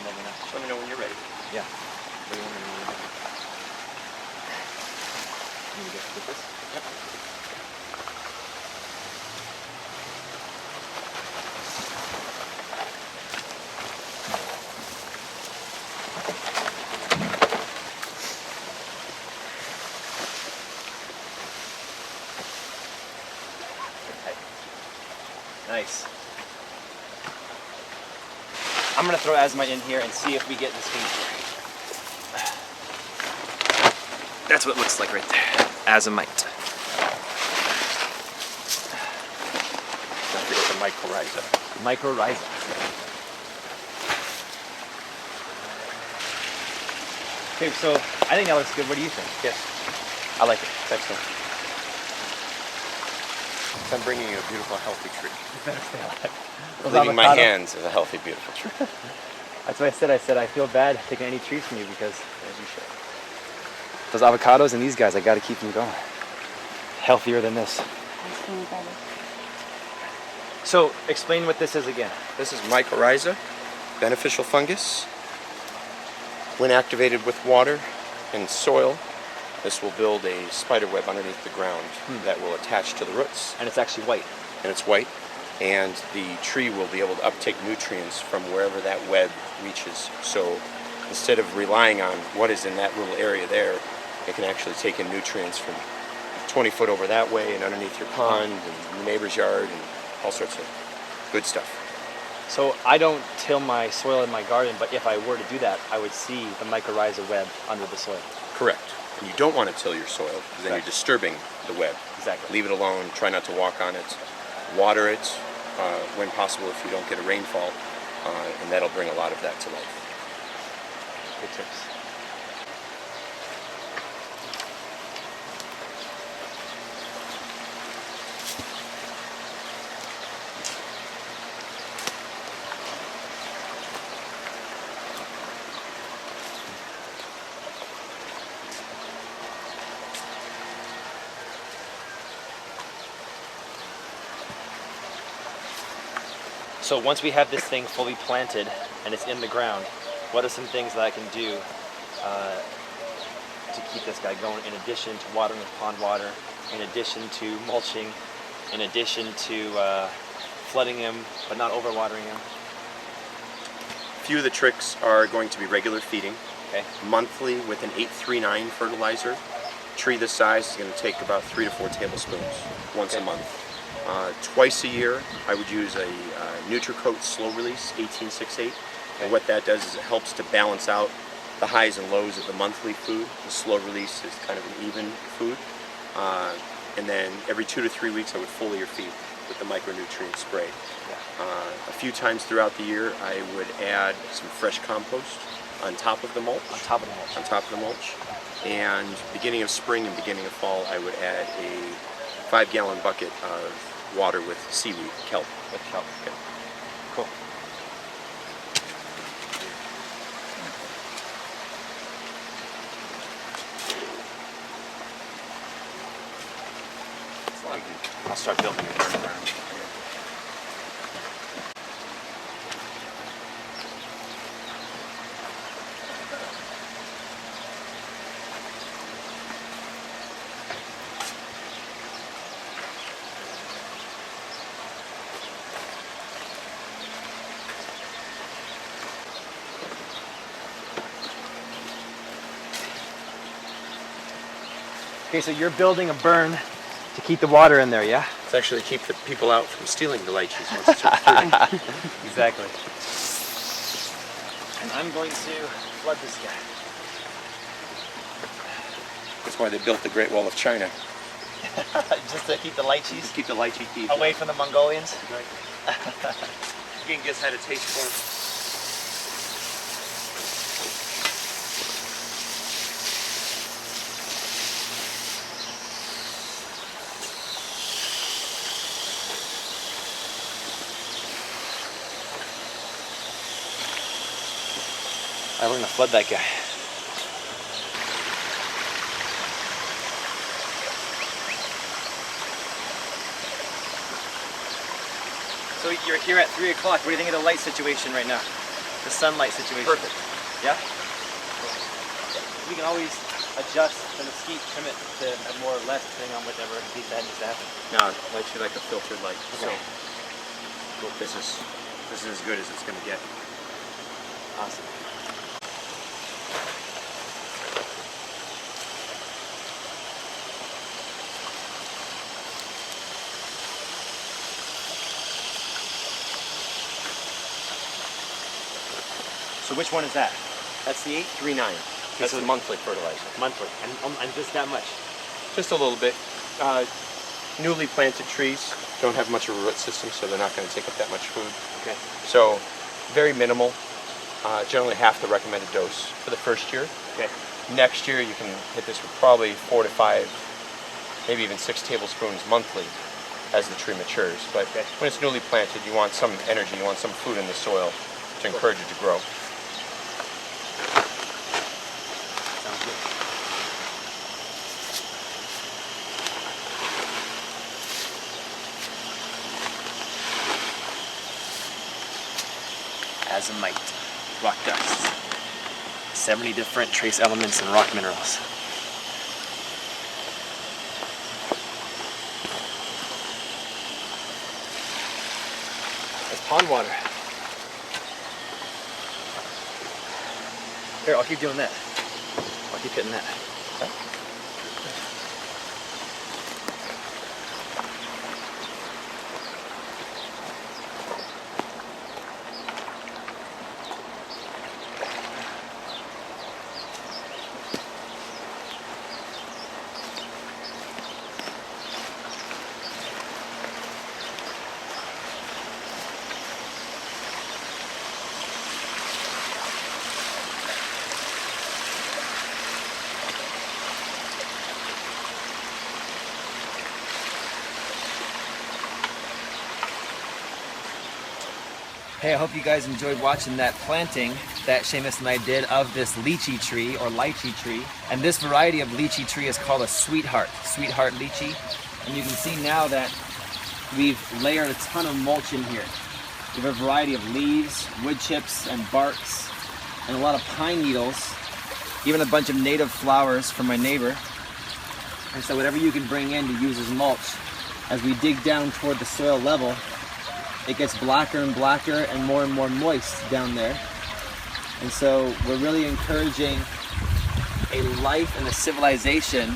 let me know. Just let me know when you're ready. Yeah. What do you want me to do? You need to get this? Yep. Nice. I'm gonna throw azomite in here and see if we get this thing through. That's what it looks like right there. Azomite. Don't forget the mycorrhiza. Mycorrhiza. Okay, so I think that looks good. What do you think? Yes. I like it. It's excellent. So I'm bringing you a beautiful, healthy tree. Leaving my hands as a healthy, beautiful tree. That's what I said. I feel bad taking any trees from you because as you should. Those avocados and these guys, I got to keep them going. Healthier than this. So explain what this is again. This is mycorrhiza, beneficial fungus. When activated with water and soil, this will build a spider web underneath the ground that will attach to the roots. And it's actually white. And it's white. And the tree will be able to uptake nutrients from wherever that web reaches. So instead of relying on what is in that little area there, it can actually take in nutrients from 20 foot over that way and underneath your pond and your neighbor's yard and all sorts of good stuff. So I don't till my soil in my garden, but if I were to do that, I would see the mycorrhiza web under the soil. Correct. And you don't want to till your soil because then you're disturbing the web. Exactly. Leave it alone. Try not to walk on it. Water it when possible if you don't get a rainfall, and that'll bring a lot of that to life. Good tips. So once we have this thing fully planted and it's in the ground, what are some things that I can do to keep this guy going in addition to watering with pond water, in addition to mulching, in addition to flooding him but not overwatering him? A few of the tricks are going to be regular feeding. Okay. Monthly with an 839 fertilizer. Tree this size is going to take about 3 to 4 tablespoons once a month. Twice a year, I would use a Nutricoat slow release 1868, and what that does is it helps to balance out the highs and lows of the monthly food. The slow release is kind of an even food, and then every 2 to 3 weeks I would foliar feed with the micronutrient spray. A few times throughout the year, I would add some fresh compost on top of the mulch. On top of the mulch. On top of the mulch, and beginning of spring and beginning of fall, I would add a 5-gallon bucket of water with seaweed, kelp. With kelp. Okay. Cool. I'll start building it around. Okay, so you're building a burn to keep the water in there, yeah? It's actually to keep the people out from stealing the lychees once it's free. Exactly. And I'm going to flood this guy. That's why they built the Great Wall of China. Just to keep the lychees Keep the lychee thieves away from the Mongolians. Right. You can just had a taste for them. Alright, we're gonna flood that guy. So you're here at 3 o'clock. What do you think of the light situation right now? the sunlight situation. Perfect. Yeah? We can always adjust the mesquite, trim it to more or less depending on whatever heat that needs to happen. No, light you like a filtered light. Okay. So this is as good as it's going to get. Awesome. So which one is that? That's the 839. This is monthly fertilizer. Monthly, and just that much. Just a little bit. Newly planted trees don't have much of a root system, so they're not going to take up that much food. Okay. So very minimal. Generally half the recommended dose for the first year. Okay. Next year you can hit this with probably 4 to 5, maybe even 6 tablespoons monthly as the tree matures. But when it's newly planted, you want some energy, you want some food in the soil to encourage it to grow. Sounds good. Azomite, rock dust. 70 different trace elements and rock minerals. That's pond water. Here, I'll keep doing that. I'll keep hitting that. Okay. Hey, I hope you guys enjoyed watching that planting that Shamus and I did of this lychee tree or lychee tree. And this variety of lychee tree is called a sweetheart lychee. And you can see now that we've layered a ton of mulch in here. We have a variety of leaves, wood chips, and barks, and a lot of pine needles, even a bunch of native flowers from my neighbor. And so whatever you can bring in to use as mulch, as we dig down toward the soil level, it gets blacker and blacker and more moist down there. And so we're really encouraging a life and a civilization,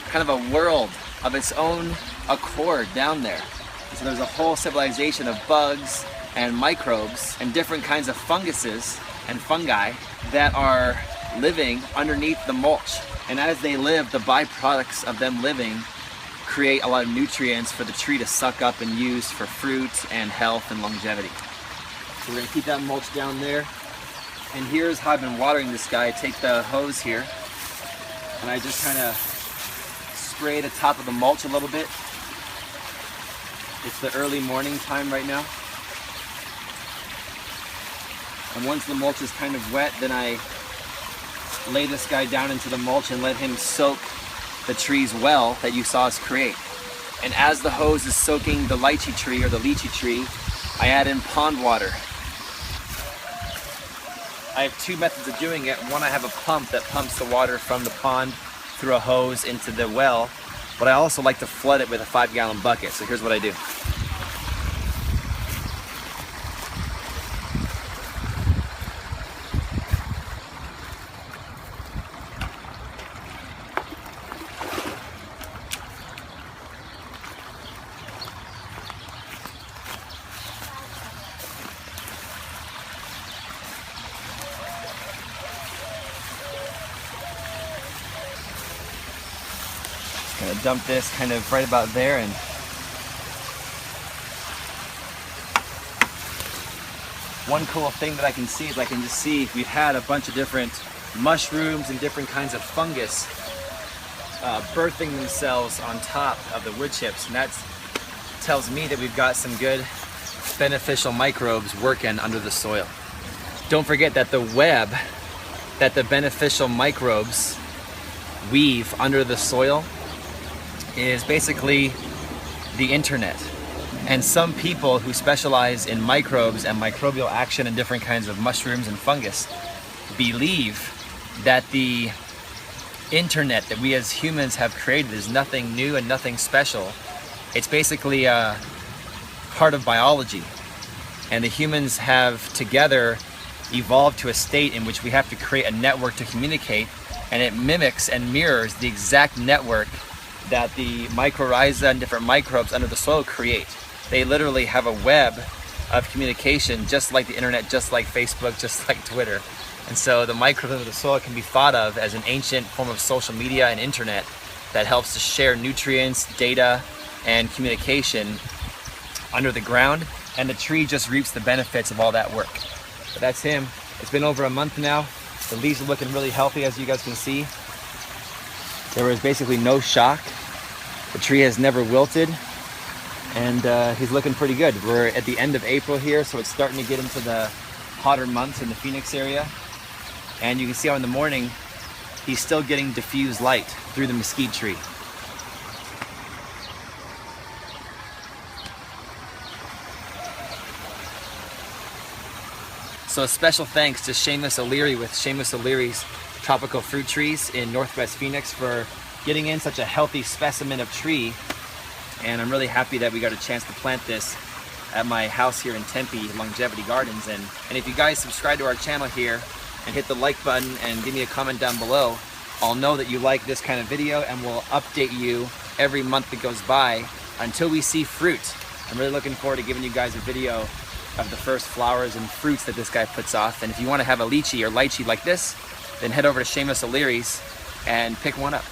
kind of a world of its own accord down there. So there's a whole civilization of bugs and microbes and different kinds of funguses and fungi that are living underneath the mulch. And as they live, the byproducts of them living create a lot of nutrients for the tree to suck up and use for fruit and health and longevity. So we're gonna keep that mulch down there. And here's how I've been watering this guy. I take the hose here and I just kind of spray the top of the mulch a little bit. It's the early morning time right now. And once the mulch is kind of wet, then I lay this guy down into the mulch and let him soak the tree's well that you saw us create. And as the hose is soaking the lychee tree or the lychee tree, I add in pond water. I have two methods of doing it. One, I have a pump that pumps the water from the pond through a hose into the well, but I also like to flood it with a 5-gallon bucket. So here's what I do. Gonna dump this kind of right about there, and one cool thing that I can see is I can just see we've had a bunch of different mushrooms and different kinds of fungus birthing themselves on top of the wood chips, and that tells me that we've got some good beneficial microbes working under the soil. Don't forget that the web that the beneficial microbes weave under the soil is basically the internet. And some people who specialize in microbes and microbial action and different kinds of mushrooms and fungus believe that the internet that we as humans have created is nothing new and nothing special. It's basically part of biology. And the humans have together evolved to a state in which we have to create a network to communicate, and it mimics and mirrors the exact network that the mycorrhiza and different microbes under the soil create. They literally have a web of communication just like the internet, just like Facebook, just like Twitter. And so the microbes under the soil can be thought of as an ancient form of social media and internet that helps to share nutrients, data, and communication under the ground, and the tree just reaps the benefits of all that work. But that's him. It's been over a month now. The leaves are looking really healthy, as you guys can see. There was basically no shock. The tree has never wilted, and he's looking pretty good. We're at the end of April here, so it's starting to get into the hotter months in the Phoenix area. And you can see how in the morning, he's still getting diffused light through the mesquite tree. So a special thanks to Shamus O'Leary with Shamus O'Leary's Tropical Fruit Trees in Northwest Phoenix for getting in such a healthy specimen of tree. And I'm really happy that we got a chance to plant this at my house here in Tempe, Longevity Gardens. And if you guys subscribe to our channel here and hit the like button and give me a comment down below, I'll know that you like this kind of video, and we'll update you every month that goes by until we see fruit. I'm really looking forward to giving you guys a video of the first flowers and fruits that this guy puts off. And if you want to have a lychee or lychee like this, then head over to Shamus O'Leary's and pick one up.